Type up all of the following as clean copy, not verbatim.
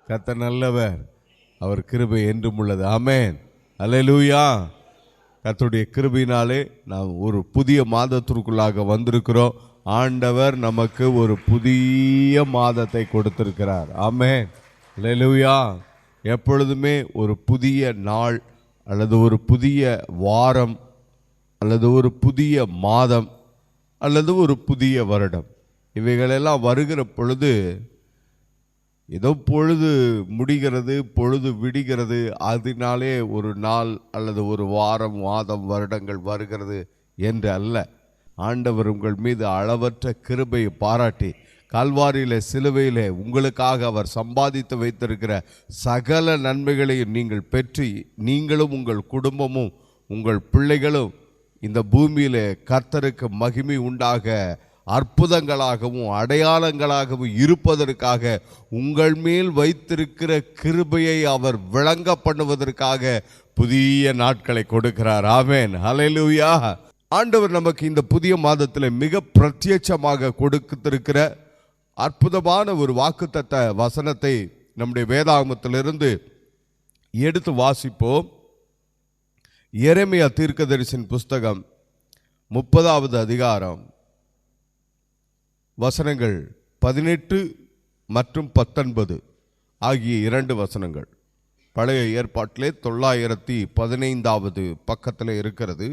கர்த்தர் நல்லவர், அவர் கிருபை என்றும் உள்ளது. ஆமென், அல்லேலூயா. கர்த்தருடைய கிருபையினாலே நாம் ஒரு புதிய மாதத்திற்குள்ளாக வந்திருக்கிறோம். ஆண்டவர் நமக்கு ஒரு புதிய மாதத்தை கொடுத்திருக்கிறார். ஆமென், அல்லேலூயா. எப்பொழுதுமே ஒரு புதிய நாள் அல்லது ஒரு புதிய வாரம் அல்லது ஒரு புதிய மாதம் அல்லது ஒரு புதிய வருடம், இவைகளெல்லாம் வருகிற பொழுது ஏதோ பொழுது முடிகிறது, பொழுது விடுகிறது, அதனாலே ஒரு நாள் அல்லது ஒரு வாரம், மாதம், வருடங்கள் வருகிறது என்று அல்ல. ஆண்டவர் உங்கள் மீது அளவற்ற கிருபையை பாராட்டி கல்வாரியிலே சிலுவையிலே உங்களுக்காக அவர் சம்பாதித்து வைத்திருக்கிற சகல நன்மைகளையும் நீங்கள் பெற்று நீங்களும் உங்கள் குடும்பமும் உங்கள் பிள்ளைகளும் இந்த பூமியிலே கர்த்தருக்கு மகிமை உண்டாக அற்புதங்களாகவும் அடையாளங்களாகவும் இருப்பதற்காக உங்கள் மேல் வைத்திருக்கிற கிருபையை அவர் விளங்க பண்ணுவதற்காக புதிய நாட்களை கொடுக்கிறார். ஆமென், அல்லேலூயா. ஆண்டவர் நமக்கு இந்த புதிய மாதத்தில் மிக பிரத்யட்சமாக கொடுத்திருக்கிற அற்புதமான ஒரு வாக்குத்தத்த வசனத்தை நம்முடைய வேதாகமத்திலிருந்து எடுத்து வாசிப்போம். எரேமியா தீர்க்கதரிசியின் புஸ்தகம் 30வது அதிகாரம் வசனங்கள் 18 மற்றும் 19 ஆகிய 2 வசனங்கள். பழைய ஏற்பாட்டிலே 915வது பக்கத்தில் இருக்கிறது.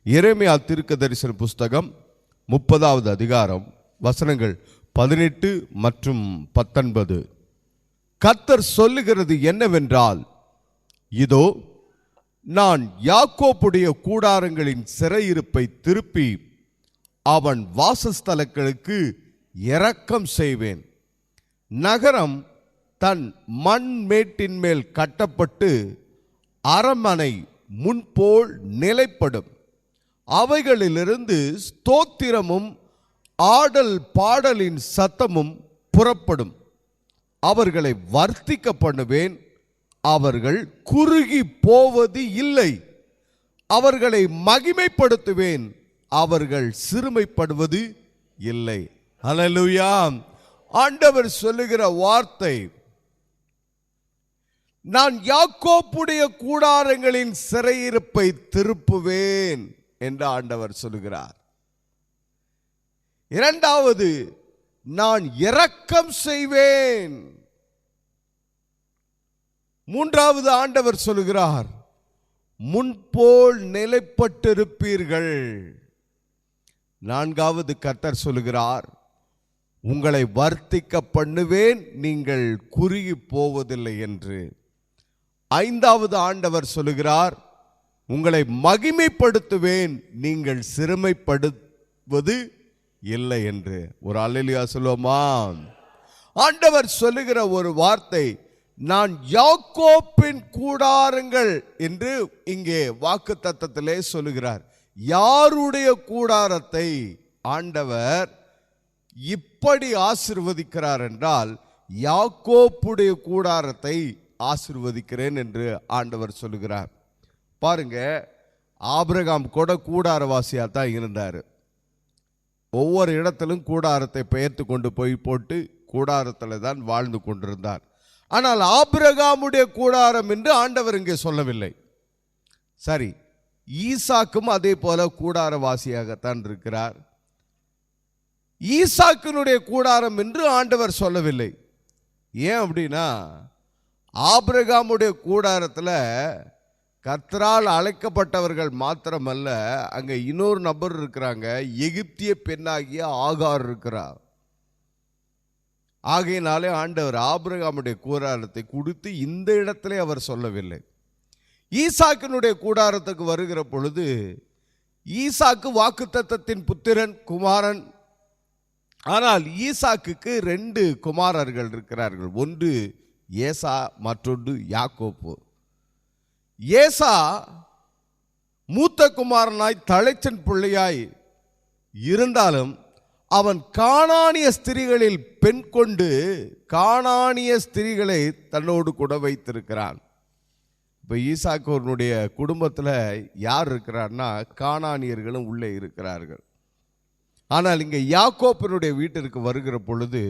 எரேமியா தீர்க்கதரிசன புஸ்தகம் 30வது அதிகாரம் வசனங்கள் 18 மற்றும் 19. கர்த்தர் சொல்லுகிறது என்னவென்றால், இதோ நான் யாக்கோப்புடைய கூடாரங்களின் சிறையிருப்பை திருப்பி அவன் வாசஸ்தலங்களுக்கு இரக்கம் செய்வேன். நகரம் தன் மண் மேட்டின் மேல் கட்டப்பட்டு அரண்மனை முன்போல் நிலைப்படும். அவைகளிலிருந்து ஸ்தோத்திரமும் ஆடல் பாடலின் சத்தமும் புறப்படும். அவர்களை வர்த்திக்க பண்ணுவேன், அவர்கள் குறுகி போவது இல்லை. அவர்களை மகிமைப்படுத்துவேன், அவர்கள் சிறுமைப்படுவது இல்லை. அல்லேலூயா. ஆண்டவர் சொல்லுகிற வார்த்தை, நான் யாக்கோப்புடைய கூடாரங்களின் சிறையிருப்பை திருப்புவேன் என்று ஆண்டவர் சொல்லுகிறார். இரண்டாவது, நான் இரக்கம் செய்வேன். மூன்றாவது, ஆண்டவர் சொல்லுகிறார், முன்போல் நிலைப்பட்டிருப்பீர்கள். நான்காவது, கர்த்தர் சொல்லுகிறார், உங்களை வர்த்திக்க பண்ணுவேன், நீங்கள் குறுகி போவதில்லை என்று. ஐந்தாவது, ஆண்டவர் சொல்லுகிறார், உங்களை மகிமைப்படுத்துவேன், நீங்கள் சிறுமைப்படுவது இல்லை என்று. ஒரு அல்லேலூயா சொல்லுவோமா? ஆண்டவர் சொல்லுகிற ஒரு வார்த்தை, நான் யாக்கோப்பின் கூடாரங்கள் என்று இங்கே வாக்குத்தத்தத்திலே சொல்லுகிறார். யாருடைய கூடாரத்தை ஆண்டவர் இப்படி ஆசீர்வதிக்கிறார் என்றால், யாக்கோப்புடைய கூடாரத்தை ஆசீர்வதிக்கிறேன் என்று ஆண்டவர் சொல்லுகிறார். பாருங்க, ஆபிரகாம் கூட கூடாரவாசியாக தான் இருந்தார். ஒவ்வொரு இடத்திலும் கூடாரத்தை பெயர்த்து கொண்டு போய் போட்டு கூடாரத்தில் தான் வாழ்ந்து கொண்டிருந்தார். ஆனால் ஆபிரகாமுடைய கூடாரம் என்று ஆண்டவர் இங்கே சொல்லவில்லை. சரி, ஈசாக்கும் அதே போல கூடாரவாசியாகத்தான் இருக்கிறார். ஈசாக்கினுடைய கூடாரம் என்று ஆண்டவர் சொல்லவில்லை. ஏன் அப்படின்னா, ஆபிரகாமுடைய கூடாரத்தில் கர்த்தரால் அழைக்கப்பட்டவர்கள் மாத்திரமல்ல, அங்கே இன்னொரு நபர் இருக்கிறாங்க, எகிப்திய பெண்ணாகிய ஆகார் இருக்கிறார். ஆகையினாலே ஆண்டவர் ஆபிரகாமுடைய கூடாரத்தை கொடுத்து இந்த இடத்திலே அவர் சொல்லவில்லை. ஈசாக்கினுடைய கூடாரத்துக்கு வருகிற பொழுது, ஈசாக்கு வாக்குத்தத்தத்தின் புத்திரன், குமாரன். ஆனால் ஈசாக்குக்கு 2 குமாரர்கள் இருக்கிறார்கள். ஒன்று ஏசா, மற்றொன்று யாக்கோப்பு. ஏசா மூத்த குமாரனாய் தலைச்சன் பிள்ளையாய் இருந்தாலும் அவன் கானானிய ஸ்திரீகளில் பெண் கொண்டு கானானிய ஸ்திரீகளை தன்னோடு கூட வைத்திருக்கிறான். இப்போ ஈசாக்கோனுடைய குடும்பத்தில் யார் இருக்கிறார்னா, கானானியர்களும் உள்ளே இருக்கிறார்கள். ஆனால் இங்கே யாக்கோப்பினுடைய வீட்டிற்கு வருகிற பொழுது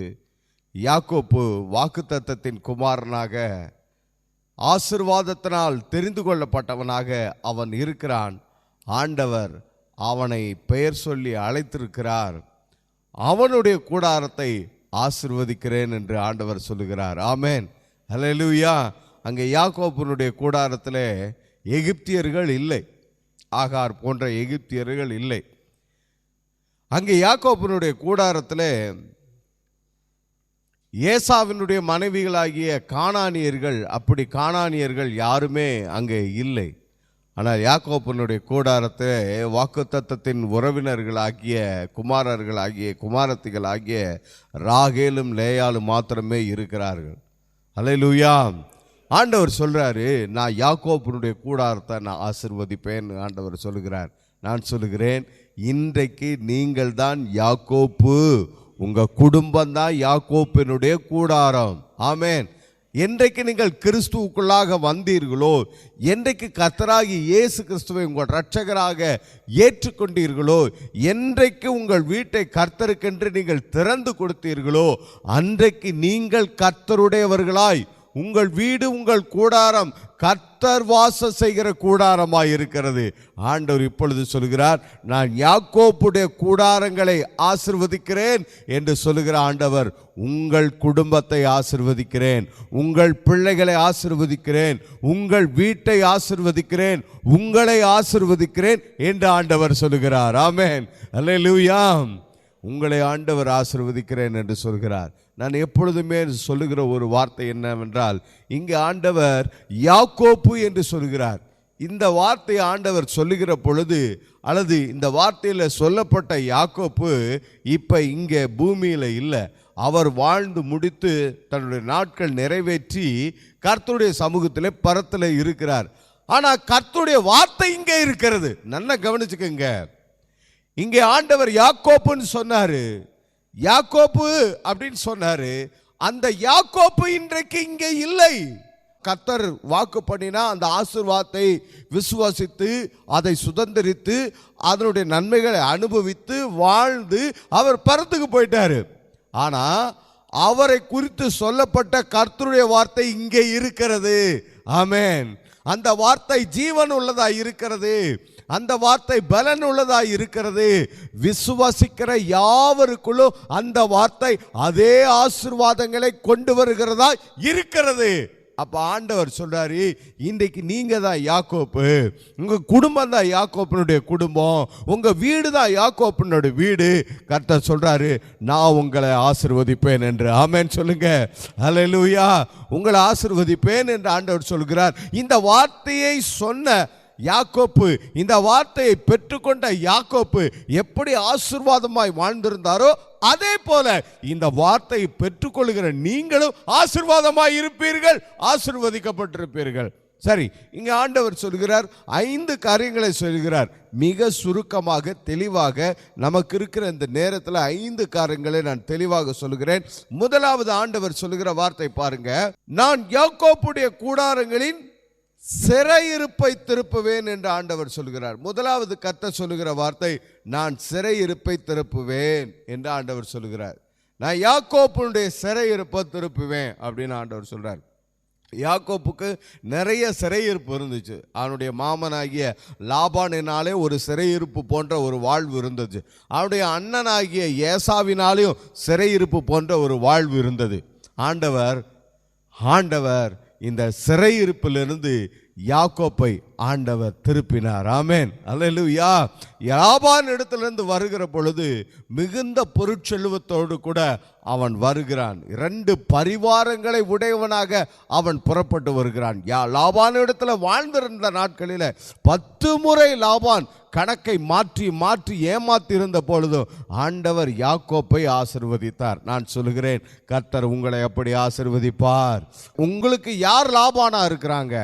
யாக்கோப்பு வாக்குத்தத்தத்தின் குமாரனாக ஆசீர்வாதத்தினால் தெரிந்து கொள்ளப்பட்டவனாக அவன் இருக்கிறான். ஆண்டவர் அவனை பெயர் சொல்லி அழைத்திருக்கிறார். அவனுடைய கூடாரத்தை ஆசீர்வதிக்கிறேன் என்று ஆண்டவர் சொல்லுகிறார். ஆமென், ஹல்லேலூயா. அங்கே யாக்கோப்பினுடைய கூடாரத்தில் எகிப்தியர்கள் இல்லை, ஆகார் போன்ற எகிப்தியர்கள் இல்லை. அங்கே யாக்கோப்பினுடைய கூடாரத்தில் ஏசாவினுடைய மனைவிகளாகிய கானானியர்கள், அப்படி கானானியர்கள் யாருமே அங்கே இல்லை. ஆனால் யாக்கோப்பினுடைய கூடாரத்தை வாக்குத்தத்தத்தின் உறவினர்களாகிய குமாரர்களாகிய குமாரத்திகளாகிய ராகேலும் லேயாலும் மாத்திரமே இருக்கிறார்கள். அல்லேலூயா. ஆண்டவர் சொல்றாரு, நான் யாக்கோப்பினுடைய கூடாரத்தை நான் ஆசீர்வதிப்பேன். ஆண்டவர் சொல்லுகிறார். நான் சொல்லுகிறேன், இன்றைக்கு நீங்கள் தான் யாக்கோப்பு, உங்க குடும்பம் தான் யாக்கோப்பினுடைய கூடாரம். ஆமென். என்றைக்கு நீங்கள் கிறிஸ்துவுக்குள்ளாக வந்தீர்களோ, என்றைக்கு கர்த்தராகி இயேசு கிறிஸ்துவை உங்கள் இரட்சகராக ஏற்றுக்கொண்டீர்களோ, என்றைக்கு உங்கள் வீட்டை கர்த்தருக்கென்று நீங்கள் திறந்து கொடுத்தீர்களோ, அன்றைக்கு நீங்கள் கர்த்தருடையவர்களாய், உங்கள் வீடு உங்கள் கூடாரம் கர்த்தர் வாசம் செய்கிற கூடாரமாய் இருக்கிறது. ஆண்டவர் இப்பொழுது சொல்கிறார், நான் யாக்கோப்புடைய கூடாரங்களை ஆசீர்வதிக்கிறேன் என்று சொல்லுகிற ஆண்டவர் உங்கள் குடும்பத்தை ஆசீர்வதிக்கிறேன், உங்கள் பிள்ளைகளை ஆசீர்வதிக்கிறேன், உங்கள் வீட்டை ஆசீர்வதிக்கிறேன், உங்களை ஆசீர்வதிக்கிறேன் என்று ஆண்டவர் சொல்லுகிறார். ஆமென், அல்லேலூயா. உங்களை ஆண்டவர் ஆசீர்வதிக்கிறேன் என்று சொல்கிறார். நான் எப்பொழுதுமே சொல்லுகிற ஒரு வார்த்தை என்னவென்றால், இங்கே ஆண்டவர் யாக்கோப்பு என்று சொல்கிறார். இந்த வார்த்தையை ஆண்டவர் சொல்லுகிற பொழுது, அல்லது இந்த வார்த்தையில் சொல்லப்பட்ட யாக்கோப்பு இப்போ இங்கே பூமியில் இல்லை. அவர் வாழ்ந்து முடித்து தன்னுடைய நாட்கள் நிறைவேற்றி கர்த்தருடைய சமூகத்தில் பரத்தில் இருக்கிறார். ஆனால் கர்த்தருடைய வார்த்தை இங்கே இருக்கிறது. நல்லா கவனிச்சுக்கோங்க. இங்கே ஆண்டவர் யாக்கோப்புன்னு சொன்னாரு, யாக்கோப்பு அப்படின்னு சொன்னாரு. அந்த யாக்கோப்பு இன்றைக்கு இங்கே இல்லை. கர்த்தர் வாக்கு பண்ணினா அந்த ஆசீர்வாதத்தை விசுவாசித்து அதை சுதந்திரித்து அதனுடைய நன்மைகளை அனுபவித்து வாழ்ந்து அவர் பரத்துக்கு போயிட்டாரு. ஆனா அவரை குறித்து சொல்லப்பட்ட கர்த்தருடைய வார்த்தை இங்கே இருக்கிறது. ஆமென். அந்த வார்த்தை ஜீவன் உள்ளதா இருக்கிறது. அந்த வார்த்தை பலன் உள்ளதாய் இருக்கிறது. விசுவாசிக்கிற யாவருக்குள்ளும் அந்த வார்த்தை அதே ஆசீர்வாதங்களை கொண்டு வருகிறதா இருக்கிறது. அப்ப ஆண்டவர் சொல்றாரு, இன்றைக்கு நீங்க தான் யாக்கோப்பு, உங்க குடும்பம் தான் யாக்கோப்பினுடைய குடும்பம், உங்க வீடு தான் யாக்கோப்பினுடைய வீடு. கர்த்தர் சொல்றாரு, நான் உங்களை ஆசீர்வதிப்பேன் என்று. ஆமென் சொல்லுங்க. அல்லேலூயா. உங்களை ஆசீர்வதிப்பேன் என்று ஆண்டவர் சொல்கிறார். இந்த வார்த்தையை சொன்ன யாக்கோப்பு, இந்த வார்த்தையை பெற்றுக்கொண்ட யாக்கோப்பு எப்படி ஆசீர்வாதமாய் வாழ்ந்திருந்தாரோ, அதே போல இந்த வார்த்தையை பெற்றுக்கொள்கிற நீங்களும் ஆசீர்வாதமாய் இருப்பீர்கள், ஆசீர்வதிக்கப்பட்டிருப்பீர்கள். சரி, இங்க ஆண்டவர் சொல்கிறார் 5 காரியங்களை சொல்கிறார். மிக சுருக்கமாக தெளிவாக நமக்கு இருக்கிற இந்த நேரத்தில் 5 காரியங்களை நான் தெளிவாக சொல்கிறேன். முதலாவது ஆண்டவர் சொல்லுகிற வார்த்தை பாருங்க, நான் யாக்கோப்புடைய கூடாரங்களின் சிறையிருப்பை திருப்புவேன் என்று ஆண்டவர் சொல்கிறார். முதலாவது கர்த்தர் சொல்லுகிற வார்த்தை, நான் சிறையிருப்பை திருப்புவேன் என்று ஆண்டவர் சொல்கிறார். நான் யாக்கோப்புடைய சிறையிருப்பை திருப்புவேன் அப்படின்னு ஆண்டவர் சொல்றார். யாக்கோப்புக்கு நிறைய சிறையிருப்பு இருந்துச்சு. அவனுடைய மாமனாகிய லாபானினாலே ஒரு சிறையிருப்பு போன்ற ஒரு வாழ்வு இருந்தது. அவனுடைய அண்ணனாகிய ஏசாவினாலேயும் சிறையிருப்பு போன்ற ஒரு வாழ்வு இருந்தது. ஆண்டவர் இந்த சிறையிருப்பிலிருந்து யாக்கோப்பை ஆண்டவர் திருப்பினார். ஆமென், அல்லேலூயா. லாபான் இடத்திலிருந்து வருகிற பொழுது மிகுந்த பொருட்செல்வத்தோடு கூட அவன் வருகிறான். 2 பரிவாரங்களை உடையவனாக அவன் புறப்பட்டு வருகிறான். லாபான் இடத்துல வாழ்ந்திருந்த நாட்களில் 10 முறை லாபான் கணக்கை மாற்றி மாற்றி ஏமாத்தி இருந்த பொழுதும் ஆண்டவர் யாக்கோப்பை ஆசீர்வதித்தார். நான் சொல்லுகிறேன், கர்த்தர் உங்களை அப்படி ஆசீர்வதிப்பார். உங்களுக்கு யார் லாபானா இருக்கிறாங்க?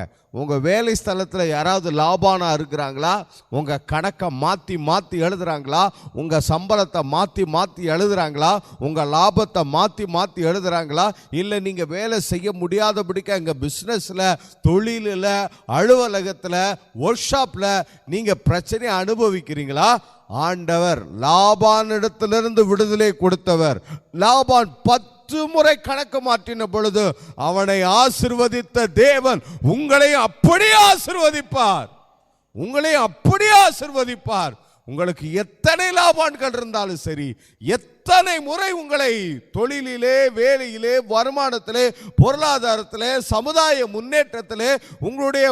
உங்க வேலை ஸ்தலத்தில் யாராவது லாபானா இருக்கிறாங்களா? உங்க கணக்கை மாற்றி மாற்றி எழுதுறாங்களா? உங்க சம்பளத்தை மாற்றி மாற்றி எழுதுறாங்களா? உங்க லாபத்தை மாற்றி மாற்றி எழுதுறாங்களா? இல்லை நீங்க வேலை செய்ய முடியாதபடிக்க எங்க பிஸ்னஸ்ல, தொழிலில், அலுவலகத்தில், ஒர்க் ஷாப்ல நீங்க பிரச்சனையை அனுபவிக்கிறீங்களா? ஆண்டவர் லாபானிடத்திலிருந்து விடுதலை கொடுத்தவர். லாபான் 10 10 முறை கணக்கு மாற்றின பொழுது அவனை ஆசீர்வதித்த தேவன் உங்களை அப்படியே ஆசீர்வதிப்பார். உங்களை அப்படியே ஆசீர்வதிப்பார். உங்களுக்கு எத்தனை லாபான்கள் இருந்தாலும் சரி, எத்தனை முறை உங்களை தொழிலிலே, வேலையிலே, வருமானத்திலே, பொருளாதாரத்திலே, சமுதாய முன்னேற்றத்திலே, உங்களுடைய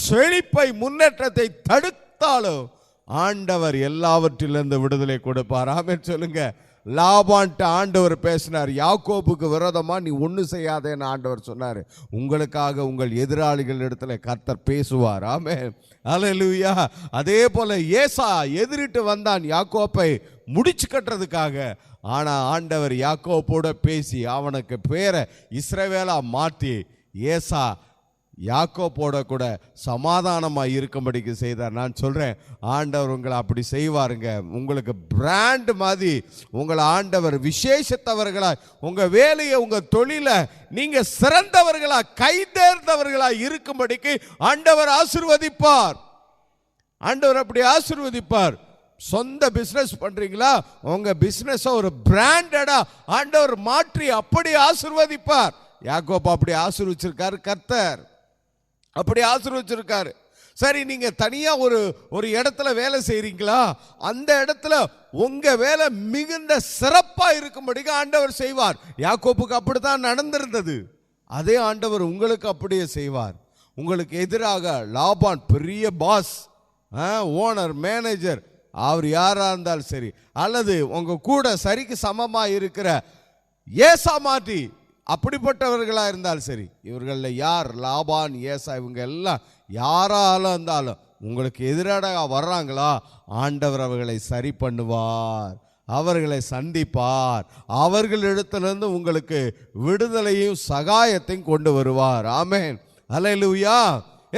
செழிப்பை, முன்னேற்றத்தை தடுத்தாலும் ஆண்டவர் எல்லாவற்றிலிருந்து விடுதலை கொடுப்பார். ஆமென் சொல்லுங்க. லாபான்ட்ட ஆண்டவர் பேசினார், யாக்கோபுக்கு விரோதமா நீ ஒண்ணு செய்யாதேன்னு ஆண்டவர் சொன்னார். உங்களுக்காக உங்கள் எதிராளிகள் இடத்துல கர்த்தர் பேசுவார். ஆமென், அல்லேலூயா. அதே போல ஏசா எதிரிட்டு வந்தான் யாக்கோப்பை முடிச்சு கட்டுறதுக்காக. ஆனா ஆண்டவர் யாக்கோப்போட பேசி அவனுக்கு பேரை இஸ்ரவேலா மாற்றி ஏசா யாக்கோப்போட கூட சமாதானமாக இருக்கும்படிக்கு செய்தார். நான் சொல்கிறேன், ஆண்டவர் உங்களை அப்படி செய்வாருங்க. உங்களுக்கு பிராண்ட் மாதிரி உங்களை ஆண்டவர் விசேஷத்தவர்களாக, உங்கள் வேலையை, உங்கள் தொழிலை நீங்கள் சிறந்தவர்களாக, கைதேர்ந்தவர்களாக இருக்கும்படிக்கு ஆண்டவர் ஆசீர்வதிப்பார். ஆண்டவர் அப்படி ஆசீர்வதிப்பார். சொந்த பிஸ்னஸ் பண்ணுறீங்களா, உங்கள் பிஸ்னஸை ஒரு பிராண்டடாக ஆண்டவர் மாற்றி அப்படி ஆசீர்வதிப்பார். யாக்கோபு அப்படி ஆசீர்வதிச்சிருக்காரு கர்த்தர், அப்படி ஆசீர்வதிச்சிருக்காரு. சரி, நீங்க தனியா ஒரு இடத்துல வேலை செய்றீங்களா, அந்த இடத்துல உங்க வேலை மிகுந்த சிறப்பா இருக்கும்படிக்கு ஆண்டவர் செய்வார். யாக்கோபுக்கு அப்படித்தான் நடந்திருந்தது. அதே ஆண்டவர் உங்களுக்கு அப்படியே செய்வார். உங்களுக்கு எதிராக லாபான் பெரிய பாஸ், ஓனர், மேனேஜர், அவர் யாரா இருந்தாலும் சரி, அல்லது உங்க கூட சரிக்கு சமமா இருக்கிற ஏசா மாட்டி அப்படிப்பட்டவர்களா இருந்தாலும் சரி, இவர்களில் யார், லாபான், ஏசா, இவங்க எல்லாம் யாராலும் இருந்தாலும் உங்களுக்கு எதிராக வர்றாங்களா, ஆண்டவர் அவர்களை சரி பண்ணுவார், அவர்களை சந்திப்பார், அவர்களிடத்திலிருந்து உங்களுக்கு விடுதலையும் சகாயத்தையும் கொண்டு வருவார். ஆமென், அல்லேலூயா.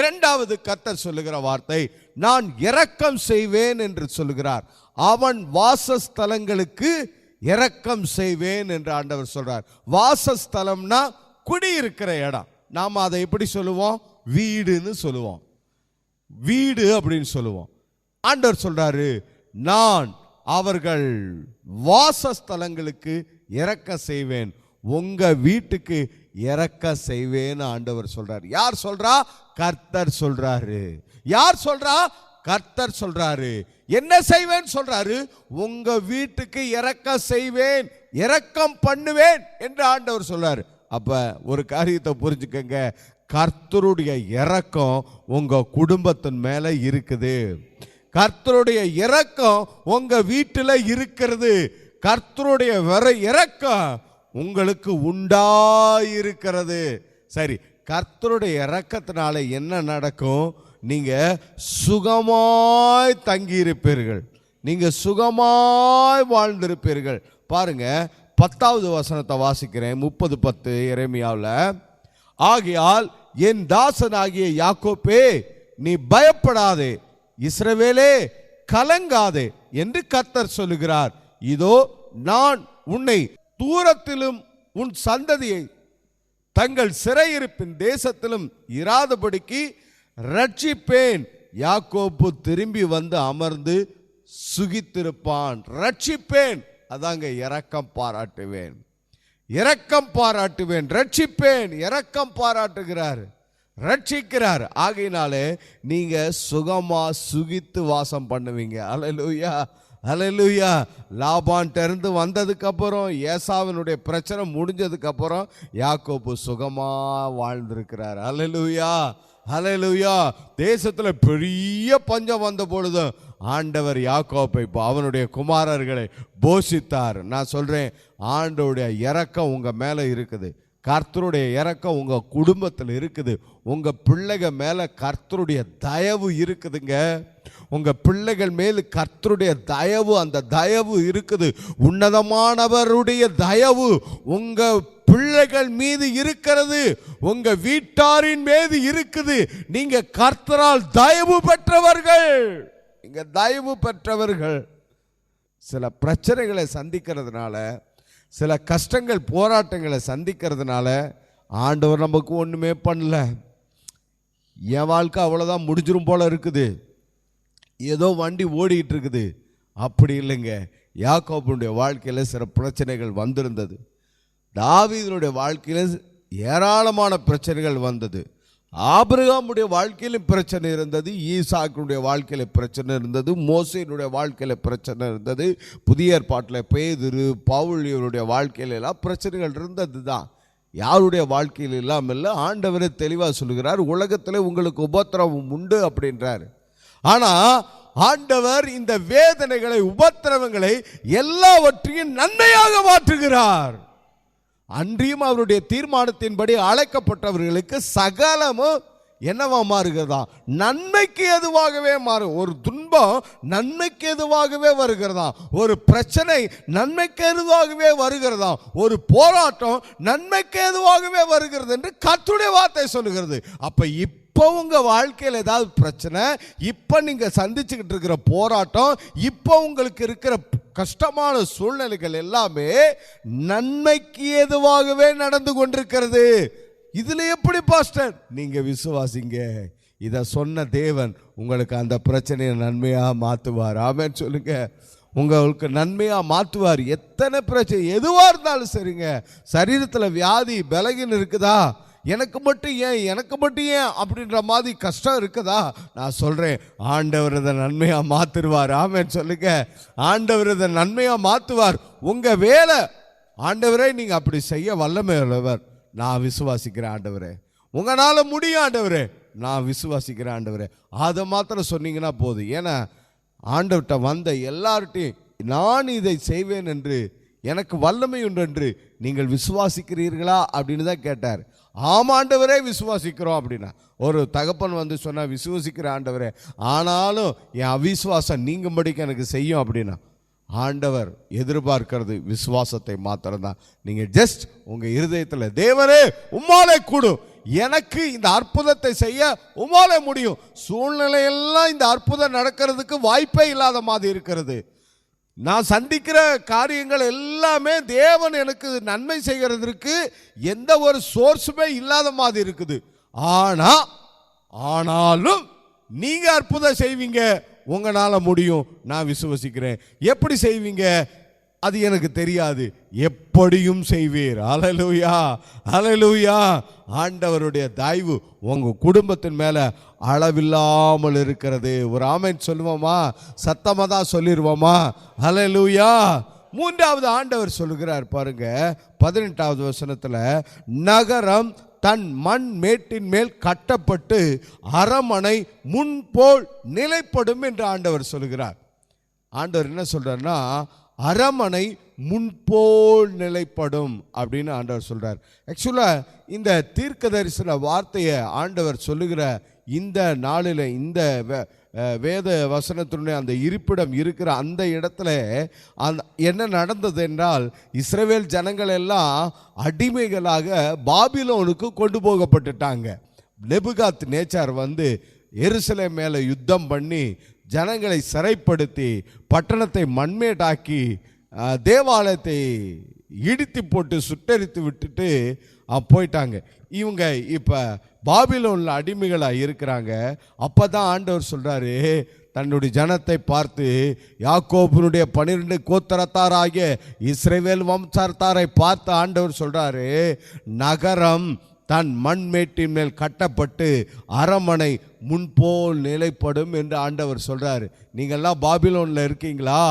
இரண்டாவது கர்த்தர் சொல்லுகிற வார்த்தை, நான் இரக்கம் செய்வேன் என்று சொல்லுகிறார். அவன் வாசஸ்தலங்களுக்கு இரக்கம் செய்வேன் என்று ஆண்டவர் சொல்றார். வாசஸ்தலம்னா குடியிருக்கிற இடம். நாம் அதை எப்படி சொல்லுவோம்? வீடுன்னு சொல்லுவோம், வீடு அப்படின்னு சொல்லுவோம். ஆண்டவர் சொல்றாரு, நான் அவர்கள் வாசஸ்தலங்களுக்கு இரக்கம் செய்வேன், உங்க வீட்டுக்கு இரக்கம் செய்வேன்னு ஆண்டவர் சொல்றாரு. யார் சொல்றா? கர்த்தர் சொல்றாரு. யார் சொல்றா? கர்த்தர் சொல்றாரு. என்ன செய்வேன் சொல்றாரு? உங்க வீட்டுக்கு இரக்கம் செய்வேன், இரக்கம் பண்ணுவேன் என்று ஆண்டவர் சொல்றாரு. அப்ப ஒரு காரியத்தை புரிஞ்சுக்கங்க, கர்த்தருடைய இரக்கம் உங்க குடும்பத்தின் மேல இருக்குது, கர்த்தருடைய இரக்கம் உங்க வீட்டில் இருக்கிறது, கர்த்தருடைய இரக்கம் உங்களுக்கு உண்டாயிருக்கிறது. சரி, கர்த்தருடைய இரக்கத்தினால என்ன நடக்கும்? நீங்க சுகமாய் தங்கி இருப்பீர்கள், நீங்க சுகமாய் வாழ்ந்திருப்பீர்கள். பாருங்க, 10வது வசனத்தை வாசிக்கிறேன், 30:10 எரேமியாவில். ஆகையால் என் தாசனாகிய யாக்கோப்பே, நீ பயப்படாதே, இஸ்ரவேலே கலங்காதே என்று கர்த்தர் சொல்லுகிறார். இதோ நான் உன்னை தூரத்திலும் உன் சந்ததியை தங்கள் சிறையிருப்பின் தேசத்திலும் இராதபடிக்கு ரட்சிப்பேன். யாக்கோப்பு திரும்பி வந்து அமர்ந்து சுகித்திருப்பான். ரட்சிப்பேன், அதாங்க இரக்கம் பாராட்டுவேன், இரக்கம் பாராட்டுவேன், ரட்சிப்பேன், இரக்கம் பாராட்டுகிறார், ரட்சிக்கிறார். ஆகையினாலே நீங்க சுகமா சுகித்து வாசம் பண்ணுவீங்க. அல்லேலூயா, அல்லேலூயா. லாபான்ட்ட இருந்து வந்ததுக்கு அப்புறம், ஏசாவினுடைய பிரச்சனை முடிஞ்சதுக்கு அப்புறம் யாக்கோபு சுகமா வாழ்ந்திருக்கிறார். அல்லேலூயா, அல்லேலூயா. தேசத்துல பெரிய பஞ்சம் வந்த பொழுது ஆண்டவர் யாக்கோபை, அவனுடைய குமாரர்களை போஷித்தார். நான் சொல்றேன், ஆண்டவருடைய இரக்கம் உங்க மேல இருக்குது, கர்த்தருடைய இரக்கம் உங்க குடும்பத்தில் இருக்குது, உங்க பிள்ளைகள் மேல கர்த்தருடைய தயவு இருக்குதுங்க, உங்க பிள்ளைகள் மேல் கர்த்தருடைய தயவு, அந்த தயவு இருக்குது. உன்னதமானவருடைய தயவு உங்க பிள்ளைகள் மீது இருக்கிறது, உங்க வீட்டாரின் மீது இருக்குது. நீங்க கர்த்தரால் தயவு பெற்றவர்கள், நீங்க தயவு பெற்றவர்கள். சில பிரச்சனைகளை சந்திக்கிறதுனால, சில கஷ்டங்கள் போராட்டங்களை சந்திக்கிறதுனால ஆண்டவர் நமக்கு ஒன்றுமே பண்ணல, என் வாழ்க்கை அவ்வளோதான் முடிஞ்சிரும் போல இருக்குது, ஏதோ வண்டி ஓடிக்கிட்டு இருக்குது, அப்படி இல்லைங்க. யாக்கோபுடைய வாழ்க்கையில் சில பிரச்சனைகள் வந்திருந்தது. தாவீதுடைய வாழ்க்கையில் ஏராளமான பிரச்சனைகள் வந்தது. ஆபிரகாமுடைய வாழ்க்கையிலும் பிரச்சனை இருந்தது, ஈசாக்குடைய வாழ்க்கையில பிரச்சனை இருந்தது, மோசேனுடைய வாழ்க்கையில பிரச்சனை இருந்தது, புதிய ஏற்பாட்டில் பேதுரு பவுல் இவருடைய வாழ்க்கையில எல்லாம் பிரச்சனைகள் இருந்தது தான். யாருடைய வாழ்க்கையில் இல்லாமல் இல்லை. ஆண்டவரே தெளிவாக சொல்லுகிறார், உலகத்தில் உங்களுக்கு உபத்திரவம் உண்டு அப்படின்றார். ஆனால் ஆண்டவர் இந்த வேதனைகளை உபத்திரவங்களை எல்லாவற்றையும் நன்மையாக மாற்றுகிறார். அன்றியும் அவருடைய தீர்மானத்தின்படி அழைக்கப்பட்டவர்களுக்கு சகலமும் என்னவா மாறுகிறதா? நன்மைக்கு எதுவாகவே மாறும். ஒரு துன்பம் நன்மைக்கு எதுவாகவே வருகிறதா, ஒரு பிரச்சனை நன்மைக்கு எதுவாகவே வருகிறதா, ஒரு போராட்டம் நன்மைக்கு எதுவாகவே வருகிறது என்று கர்த்தருடைய வார்த்தை சொல்லுகிறது. அப்ப இப்போ உங்க வாழ்க்கையில் ஏதாவது பிரச்சனை, இப்போ நீங்க சந்திச்சுக்கிட்டு இருக்கிற போராட்டம், இப்போ உங்களுக்கு இருக்கிற கஷ்டமான சூழ்நிலைகள் எல்லாமே நன்மைக்கு எதுவாகவே நடந்து கொண்டிருக்கிறது. இதுல எப்படி பாஸ்டர்? நீங்க விசுவாசிங்க. இதை சொன்ன தேவன் உங்களுக்கு அந்த பிரச்சனையை நன்மையா மாற்றுவார். ஆமென் சொல்லுங்க. உங்களுக்கு நன்மையா மாற்றுவார். எத்தனை பிரச்சனை எதுவா இருந்தாலும் சரிங்க. சரீரத்தில் வியாதி பலகீனம் இருக்குதா, எனக்கு மட்டும் ஏன் அப்படின்ற மாதிரி கஷ்டம் இருக்குதா, நான் சொல்றேன், ஆண்டவர் இதை நன்மையா மாத்துவார். ஆமென் சொல்லுங்க. ஆண்டவர் இதை நன்மையா மாத்துவார். உங்க வேலை, ஆண்டவரே நீங்க அப்படி செய்ய வல்லமை உள்ளவர், நான் விசுவாசிக்கிறேன் ஆண்டவரே. உங்களால முடியும் ஆண்டவரே, நான் விசுவாசிக்கிறேன் ஆண்டவரே. அதை மாத்திரம் சொன்னீங்கன்னா போதும். ஏன்னா ஆண்டவர்கிட்ட வந்த எல்லார்ட்டையும் நான் இதை செய்வேன் என்று, எனக்கு வல்லமை உண்டு என்று நீங்கள் விசுவாசிக்கிறீர்களா அப்படின்னு தான் கேட்டார். ஆமாம் ஆண்டவரே விசுவாசிக்கிறோம் அப்படின்னா. ஒரு தகப்பன் வந்து சொன்னால் விசுவாசிக்கிற ஆண்டவரே, ஆனாலும் என் அவிசுவாசம் நீங்கும்படிக்கு எனக்கு செய்யும் அப்படின்னா, ஆண்டவர் எதிர்பார்க்கிறது விசுவாசத்தை மாத்திரம்தான். நீங்கள் ஜஸ்ட் உங்கள் இருதயத்தில் தேவரே உம்மாலே கூடும், எனக்கு இந்த அற்புதத்தை செய்ய உம்மாலே முடியும். சூழ்நிலையெல்லாம் இந்த அற்புதம் நடக்கிறதுக்கு வாய்ப்பே இல்லாத மாதிரி இருக்கிறது. நான் சந்திக்கிற காரியங்கள் எல்லாமே தேவன் எனக்கு நன்மை செய்கிறதுக்கு எந்த ஒரு சோர்ஸுமே இல்லாத மாதிரி இருக்குது. ஆனாலும் நீங்க அற்புதம் செய்வீங்க, உங்களால முடியும், நான் விசுவசிக்கிறேன். எப்படி செய்வீங்க அது எனக்கு தெரியாது, எப்படியும் செய்வீர். ஹல்லேலூயா, ஹல்லேலூயா. ஆண்டவருடைய தயவு உங்க குடும்பத்தின் மேல அளவில்லாமல் இருக்கிறது. ஒரு ஆமென் சொல்லுவோமா? சத்தமா தான் சொல்லிடுவோமா? ஹல்லேலூயா. மூன்றாவது ஆண்டவர் சொல்லுகிறார் பாருங்க, 18வது வசனத்துல, நகரம் தன் மண் மேட்டின் மேல் கட்டப்பட்டு அரமனை முன்போல் நிலைப்படும் என்று ஆண்டவர் சொல்லுகிறார். ஆண்டவர் என்ன சொல்றாருன்னா, அரமனை முன்போல் நிலைப்படும் அப்படின்னு ஆண்டவர் சொல்றார். ஆக்சுவலா இந்த தீர்க்க தரிசன வார்த்தையை ஆண்டவர் சொல்லுகிற இந்த நாளில், இந்த வேத வசனத்தினுடைய அந்த இருப்பிடம் இருக்கிற அந்த இடத்துல என்ன நடந்தது என்றால், இஸ்ரவேல் ஜனங்கள் எல்லாம் அடிமைகளாக பாபிலோனுக்கு கொண்டு போகப்பட்டுட்டாங்க. நெபுகாத் நேச்சார் வந்து எருசலேம் மேலே யுத்தம் பண்ணி ஜனங்களை சிறைப்படுத்தி பட்டணத்தை மண்மேடாக்கி தேவாலயத்தை இடித்து போட்டு சுட்டரித்து விட்டுட்டு போயிட்டாங்க. இவங்க இப்போ பாபிலோனில் அடிமைகளாக இருக்கிறாங்க. அப்போ தான் ஆண்டவர் சொல்கிறாரு தன்னுடைய ஜனத்தை பார்த்து, யாக்கோபுனுடைய 12 கோத்திரத்தாராகிய இஸ்ரவேல் வம்சத்தாரை பார்த்து ஆண்டவர் சொல்கிறாரு, நகரம் தன் மண்மேட்டின் மேல் கட்டப்பட்டு அரமனை முன்போல் நிலைப்படும் என்று ஆண்டவர் சொல்கிறாரு. நீங்கள்லாம் பாபிலோனில் இருக்கீங்களா?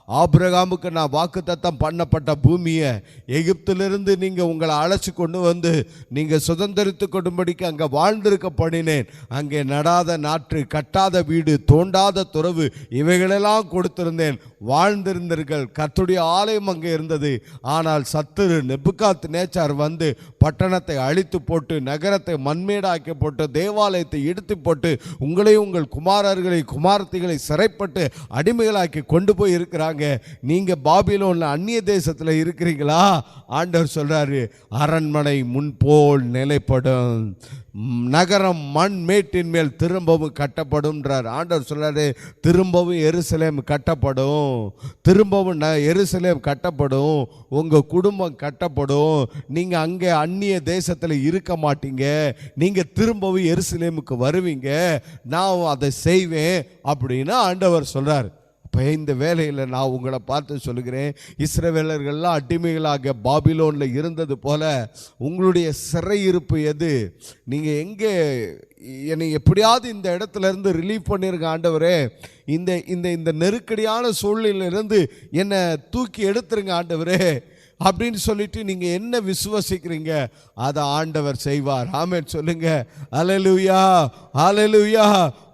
ஆபிரகாமுக்கு நான் வாக்குத்தத்தம் பண்ணப்பட்ட பூமியை எகிப்திலிருந்து நீங்கள் உங்களை அழைச்சி கொண்டு வந்து நீங்கள் சுதந்திரித்து கொண்டுபடிக்கு அங்கே வாழ்ந்திருக்க பண்ணினேன். அங்கே நடாத நாற்று, கட்டாத வீடு, தோண்டாத துறவு இவைகளெல்லாம் கொடுத்திருந்தேன். வாழ்ந்திருந்தீர்கள். கர்த்தருடைய ஆலயம் அங்கே இருந்தது. ஆனால் சத்துரு நெபுகாத் நேச்சார் வந்து பட்டணத்தை அழித்து போட்டு, நகரத்தை மண்மேடாக்கி போட்டு, தேவாலயத்தை இடித்து போட்டு, உங்களையும் உங்கள் குமாரர்களை குமாரத்திகளை சிறைப்பட்டு அடிமைகளாக்கி கொண்டு போய் இருக்கிறாங்க. நீங்க பாபிலோன்ல அந்நிய தேசத்துல இருக்கிறீங்களா? ஆண்டவர் சொல்றாரு, அரண்மனை முன்போல் நிலைப்படும், நகரம் மண் மேட்டின் மேல் திரும்பவும் கட்டப்படும்ன்றார். ஆண்டவர் சொல்றாரு, திரும்பவும் எருசலேம் கட்டப்படும், திரும்பவும் எருசலேம் கட்டப்படும், உங்க குடும்பம் கட்டப்படும், நீங்க அங்கே அந்நிய தேசத்துல இருக்க மாட்டீங்க, நீங்க திரும்பவும் எருசலேமுக்கு வருவீங்க, நான் அதை செய்வேன் அப்படின்னு ஆண்டவர் சொல்றார். இப்போ இந்த வேளையில் நான் உங்களை பார்த்து சொல்லுகிறேன், இஸ்ரவேலர்கள்லாம் அடிமைகளாக பாபிலோனில் இருந்தது போல உங்களுடைய சிறையிருப்பு எது? நீங்கள் எங்கே என்னை எப்படியாவது இந்த இடத்துல இருந்து ரிலீவ் பண்ணிருங்க ஆண்டவரே, இந்த இந்த இந்த நெருக்கடியான சூழ்நிலையிலிருந்து என்னை தூக்கி எடுத்துருங்க ஆண்டவரே அப்படின்னு சொல்லிட்டு நீங்கள் என்ன விசுவசிக்கிறீங்க அதை ஆண்டவர் செய்வார். ஆமென் சொல்லுங்க. அல்லேலூயா, அல்லேலூயா.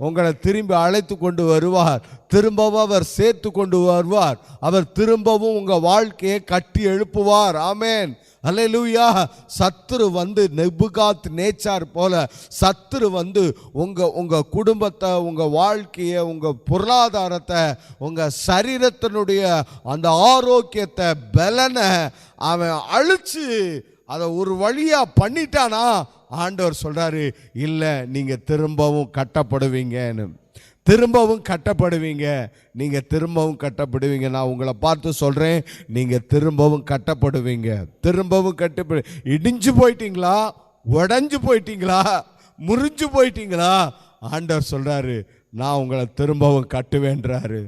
உங்களை திரும்பி அழைத்து கொண்டு வருவார், திரும்பவும் அவர் சேர்த்து கொண்டு வருவார், அவர் திரும்பவும் உங்கள் வாழ்க்கையை கட்டி எழுப்புவார். ஆமென், அல்லேலூயா. சத்துரு வந்து நெபுகாத் நேச்சார் போல சத்துரு வந்து உங்கள் குடும்பத்தை, உங்கள் வாழ்க்கையை, உங்கள் பொருளாதாரத்தை, உங்கள் சரீரத்தினுடைய அந்த ஆரோக்கியத்தை, பலனை அவன் அழிச்சு அதை ஒரு வழியாக பண்ணிட்டானா, ஆண்டவர் சொல்கிறாரு, இல்லை நீங்கள் திரும்பவும் கட்டப்படுவீங்கன்னு. திரும்பவும் கட்டப்படுவீங்க, நீங்கள் திரும்பவும் கட்டப்படுவீங்க. நான் உங்களை பார்த்து சொல்கிறேன், நீங்கள் திரும்பவும் கட்டப்படுவீங்க. திரும்பவும் இடிஞ்சு போயிட்டீங்களா, உடஞ்சு போயிட்டீங்களா, முறிஞ்சு போயிட்டீங்களா, ஆண்டவர் சொல்கிறாரு, நான் உங்களை திரும்பவும் கட்டுவேன்றாரு.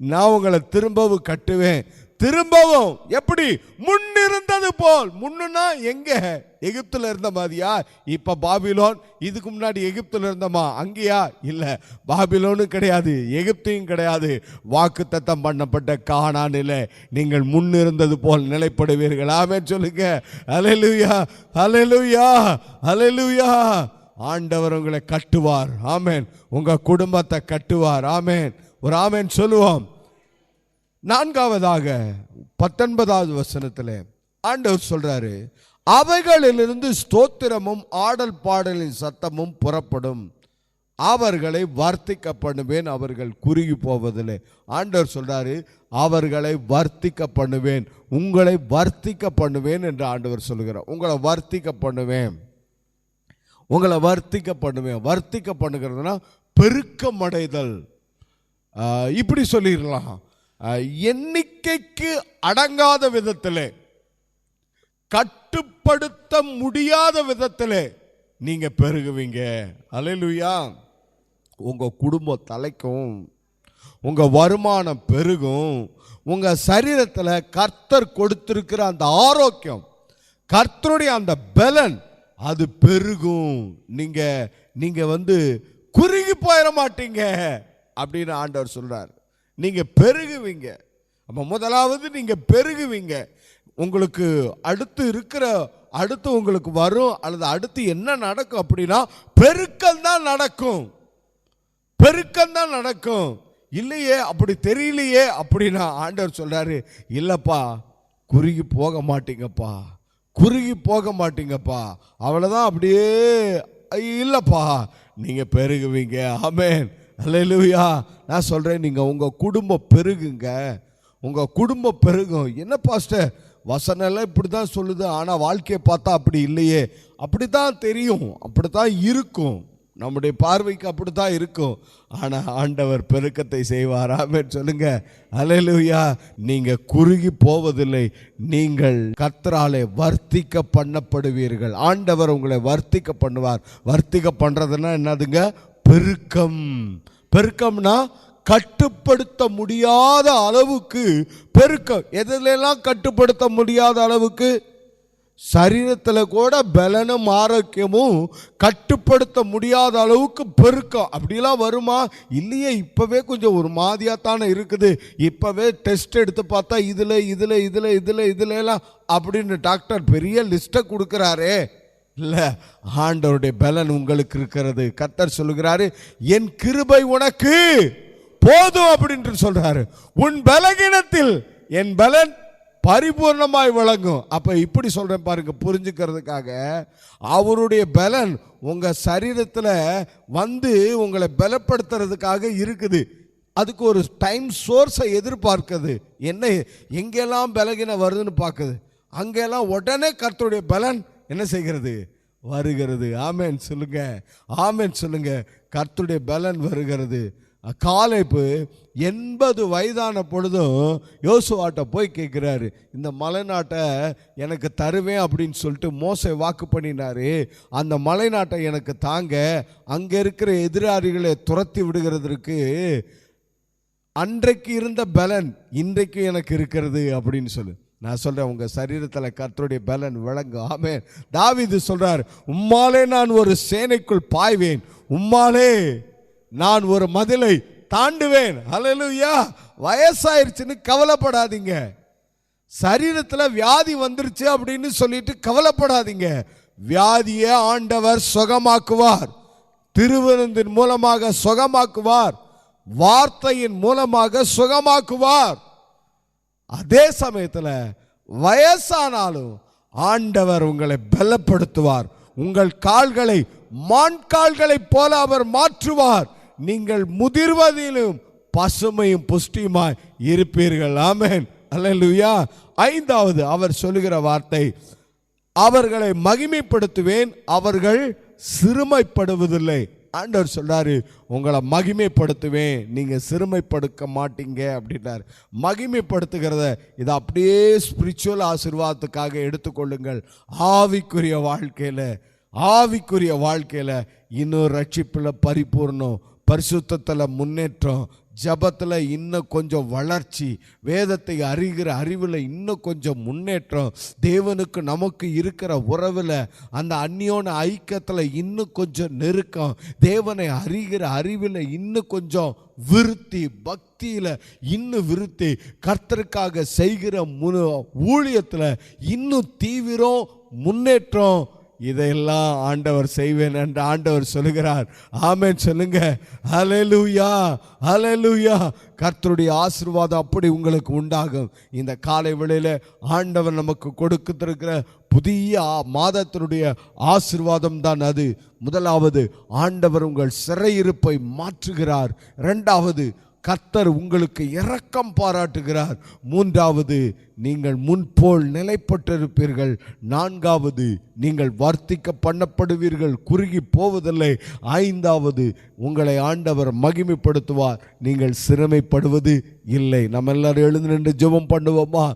நான் உங்களை திரும்பவும் கட்டுவேன். திரும்பவும் எப்படி? முன்னிருந்தது போல். முன்னுனா எங்க? எகிப்துல இருந்த மாதிரியா? இப்ப பாபிலோன். இதுக்கு முன்னாடி எகிப்துல இருந்தமா? அங்கேயா? இல்ல, பாபிலோனும் கிடையாது, எகிப்தையும் கிடையாது. வாக்குத்தத்தம் பண்ணப்பட்ட கானானிலே நீங்கள் முன்னிருந்தது போல் நிலைப்படுவீர்கள். ஆமென் சொல்லுங்க. அல்லேலூயா, அல்லேலூயா, அல்லேலூயா. ஆண்டவர் உங்களை கட்டுவார். ஆமென். உங்க குடும்பத்தை கட்டுவார். ஆமென். ஒரு ஆமென் சொல்லுவோம். நான்காவதாக 19வது வசனத்தில் ஆண்டவர் சொல்றாரு, அவைகளிலிருந்து ஸ்தோத்திரமும் ஆடல் பாடலின் சத்தமும் புறப்படும், அவர்களை வர்த்திக்க பண்ணுவேன், அவர்கள் குறுகி போவதில்லை. ஆண்டவர் சொல்றாரு, அவர்களை வர்த்திக்க பண்ணுவேன், உங்களை வர்த்திக்க பண்ணுவேன் என்று ஆண்டவர் சொல்லுகிறார். உங்களை வர்த்திக்க பண்ணுவேன், உங்களை வர்த்திக்க பண்ணுவேன். வர்த்திக்க பண்ணுகிறதுனா பெருக்கம் அடைதல். இப்படி சொல்லிடலாம், எண்ணிக்கைக்கு அடங்காத விதத்தில், கட்டுப்படுத்த முடியாத விதத்தில் நீங்க பெருகுவீங்க. அல்லேலூயா. உங்க குடும்பம் தலைக்கும், உங்க வருமானம் பெருகும், உங்க சரீரத்தில் கர்த்தர் கொடுத்திருக்கிற அந்த ஆரோக்கியம், கர்த்தருடைய அந்த பலன் அது பெருகும். நீங்க வந்து குறுகி போயிட மாட்டீங்க அப்படின்னு ஆண்டவர் சொல்றார். நீங்க பெருகுவீங்க. அப்ப முதலாவது நீங்க பெருகுவீங்க. உங்களுக்கு அடுத்து உங்களுக்கு வரும், அல்லது அடுத்து என்ன நடக்கும் அப்படின்னா பெருக்கம் தான் நடக்கும். பெருக்கம் தான் நடக்கும். இல்லையே, அப்படி தெரியலையே அப்படின்னா ஆண்டவர் சொல்றாரு, இல்லப்பா, குறுகி போக மாட்டீங்கப்பா, குறுகி போக மாட்டீங்கப்பா, அவ்வளவுதான், அப்படியே இல்லப்பா, நீங்க பெருகுவீங்க. ஆமென், அல்லேலூயா. நான் சொல்றேன், நீங்க உங்க குடும்பம் பெருகுங்க, உங்க குடும்பம் பெருகும். என்ன பாஸ்டர், வசனம் எல்லாம் இப்படி தான் சொல்லுது, ஆனால் வாழ்க்கையை பார்த்தா அப்படி இல்லையே. அப்படி தான் தெரியும், அப்படி தான் இருக்கும், நம்முடைய பார்வைக்கு அப்படி தான் இருக்கும். ஆனால் ஆண்டவர் பெருக்கத்தை செய்வார். ஆமென் சொல்லுங்க. அல்லேலூயா. நீங்க குறுகி போவதில்லை, நீங்கள் கர்த்தராலே வர்த்திக்க பண்ணப்படுவீர்கள். ஆண்டவர் உங்களை வர்த்திக்க பண்ணுவார். வர்த்திக்க பண்றதுன்னா என்னதுங்க? பெருக்கம். பெருக்கம்னா கட்டுப்படுத்த முடியாத அளவுக்கு பெருக்கம். எதிலெல்லாம் கட்டுப்படுத்த முடியாத அளவுக்கு? சரீரத்தில் கூட பலனும் ஆரோக்கியமும் கட்டுப்படுத்த முடியாத அளவுக்கு பெருக்கம். அப்படிலாம் வருமா? இல்லையே, இப்பவே கொஞ்சம் ஒரு மாதியாத்தானே இருக்குது, இப்பவே டெஸ்ட் எடுத்து பார்த்தா இதுல எல்லாம் அப்படின்னு டாக்டர் பெரிய லிஸ்ட்டை கொடுக்குறாரே. இல்லை, ஆண்டவருடைய பலன் உங்களுக்கு இருக்கிறது. கர்த்தர் சொல்லுகிறாரு, என் கிருபை உனக்கு போதும் அப்படின்னு சொல்றாரு. உன் பலகீனத்தில் என் பலன் பரிபூர்ணமாய் வழங்கும். அப்ப இப்படி சொல்றேன் பாருங்க, புரிஞ்சுக்கிறதுக்காக. அவருடைய பலன் உங்க சரீரத்தில் வந்து உங்களை பலப்படுத்துறதுக்காக இருக்குது. அதுக்கு ஒரு டைம் சோர்ஸை எதிர்பார்க்குது. என்ன, எங்கெல்லாம் பலகீனம் வருதுன்னு பார்க்குது, அங்கெல்லாம் உடனே கர்த்தருடைய பலன் என்ன செய்கிறது? வருகிறது. ஆமென் சொல்லுங்க, ஆமென் சொல்லுங்க. கர்த்தருடைய பலன் வருகிறது. காலேப்பு 80 வயதான பொழுதும் யோசுவாட்ட போய் கேட்குறாரு, இந்த மலைநாட்டை எனக்கு தருவேன் அப்படின்னு சொல்லிட்டு மோசே வாக்கு பண்ணினாரு. அந்த மலைநாட்டை எனக்கு தாங்க, அங்கே இருக்கிற எதிராளிகளை துரத்தி விடுகிறதுக்கு அன்றைக்கு இருந்த பலன் இன்றைக்கு எனக்கு இருக்கிறது அப்படின்னு சொல்லு. நான் சொல்றேன், உங்க சரீரத்தில் கர்த்தருடைய பலன் விளங்கும். ஆமென். தாவீது சொல்றார், உம்மாலே நான் ஒரு சேனைக்குள் பாய்வேன், உம்மாலே நான் ஒரு மதிலை தாண்டுவேன். ஹல்லேலூயா. வயசாயிருச்சுன்னு கவலைப்படாதீங்க. சரீரத்தில் வியாதி வந்துருச்சு அப்படின்னு சொல்லிட்டு கவலைப்படாதீங்க. வியாதியை ஆண்டவர் சுகமாக்குவார். திருவிருந்தின் மூலமாக சுகமாக்குவார். வார்த்தையின் மூலமாக சுகமாக்குவார். அதே சமயத்தில் வயசானாலும் ஆண்டவர் உங்களை பலப்படுத்துவார். உங்கள் கால்களை மான் கால்களைப் போல அவர் மாற்றுவார். நீங்கள் முதிர்வதிலும் பசுமையும் புஷ்டியுமாய் இருப்பீர்கள். ஆமென். அல்லேலூயா. ஐந்தாவது அவர் சொல்லுகிற வார்த்தை, அவர்களை மகிமைப்படுத்துவேன், அவர்கள் சிறுமைப்படுவதில்லை. ஆண்டவர் சொல்றாரு, உங்களை மகிமைப்படுத்துவேன், நீங்க சிறுமைப்படுத்த மாட்டீங்க அப்படின்றார். மகிமைப்படுத்துகிறத இதை அப்படியே ஸ்பிரிச்சுவல் ஆசீர்வாதத்துக்காக எடுத்துக்கொள்ளுங்கள். ஆவிக்குரிய வாழ்க்கையில இன்னும் ரட்சிப்புல பரிபூர்ணம், பரிசுத்தத்தில் முன்னேற்றம், ஜபத்தில் இன்னும் கொஞ்சம் வளர்ச்சி, வேதத்தை அறிகிற அறிவில் இன்னும் கொஞ்சம் முன்னேற்றம், தேவனுக்கு நமக்கு இருக்கிற உறவில் அந்த அந்நியோன ஐக்கியத்தில் இன்னும் கொஞ்சம் நெருக்கம், தேவனை அறிகிற அறிவில் இன்னும் கொஞ்சம் விருத்தி, பக்தியில் இன்னும் விருத்தி, கர்த்தருக்காக செய்கிற ஊழியத்தில் இன்னும் தீவிரம், முன்னேற்றம், இதையெல்லாம் ஆண்டவர் செய்வேன் என்று ஆண்டவர் சொல்லுகிறார். ஆமென் சொல்லுங்க. ஹல்லேலூயா, ஹல்லேலூயா. கர்த்தருடைய ஆசீர்வாதம் அப்படி உங்களுக்கு உண்டாகும். இந்த காலை வேளையில ஆண்டவர் நமக்கு கொடுத்திருக்கிற புதிய மாதத்தினுடைய ஆசீர்வாதம் தான் அது. முதலாவது, ஆண்டவர் உங்கள் சிறையிருப்பை மாற்றுகிறார். இரண்டாவது, கர்த்தர் உங்களுக்கு இரக்கம் பாராட்டுகிறார். மூன்றாவது, நீங்கள் முன்போல் நிலைப்பட்டிருப்பீர்கள். நான்காவது, நீங்கள் வர்த்திக்க பண்ணப்படுவீர்கள், குறுகி போவதில்லை. ஐந்தாவது, உங்களை ஆண்டவர் மகிமைப்படுத்துவார், நீங்கள் சிறுமைப்படுவது இல்லை. நம்ம எல்லாரும் எழுந்து நின்று ஜெபம் பண்ணுவோமா?